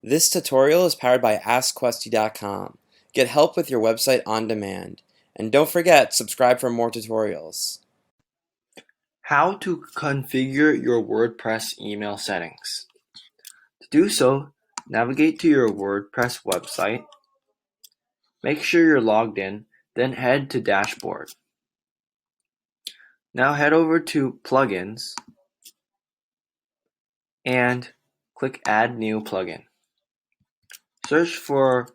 This tutorial is powered by AskQuesty.com. Get help with your website on demand. And don't forget, subscribe for more tutorials. How to configure your WordPress email settings. To do so, navigate to your WordPress website. Make sure you're logged in, then head to Dashboard. Now head over to Plugins and click Add New Plugin. Search for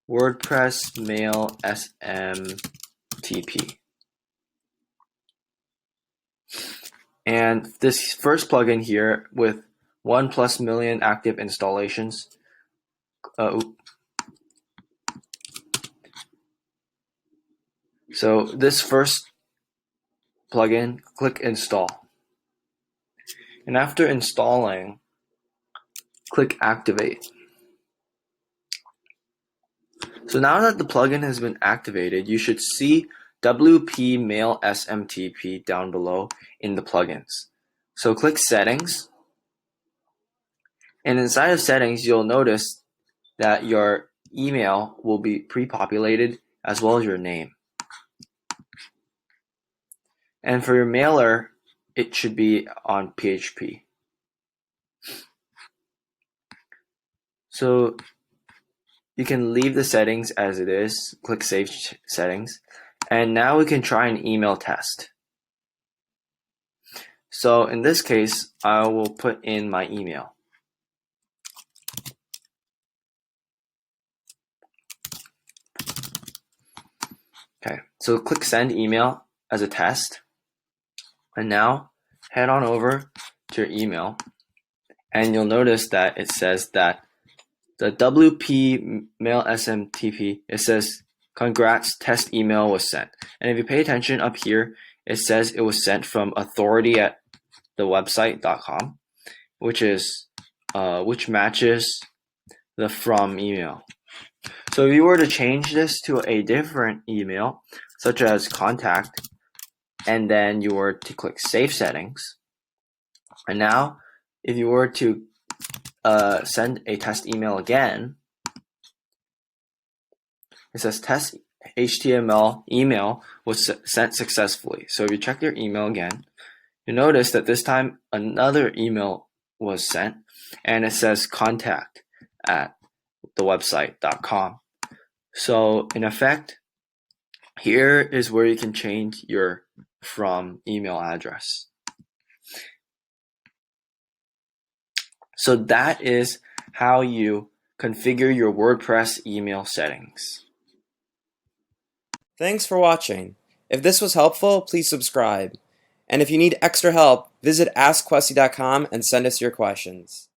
WordPress Mail SMTP. And this first plugin here with 1+ million active installations. So this first plugin, click Install. And after installing, click Activate. So now that the plugin has been activated, you should see WP Mail SMTP down below in the plugins. So click Settings. And inside of Settings, you'll notice that your email will be pre-populated as well as your name. And for your mailer, it should be on PHP. So you can leave the settings as it is, click Save Settings, and now we can try an email test. So in this case, I will put in my email. Okay, so click Send Email as a test, and now head on over to your email, and you'll notice that it says that the WP Mail SMTP, it says, congrats, test email was sent. And if you pay attention up here, it says it was sent from authority@thewebsite.com, which matches the from email. So if you were to change this to a different email, such as contact, and then you were to click Save Settings, and now if you were to send a test email again, it says test HTML email was sent successfully. So if you check your email again, you notice that this time another email was sent, and it says contact@thewebsite.com. So in effect, here is where you can change your from email address. So that is how you configure your WordPress email settings. Thanks for watching. If this was helpful, please subscribe. And if you need extra help, visit AskQuesty.com and send us your questions.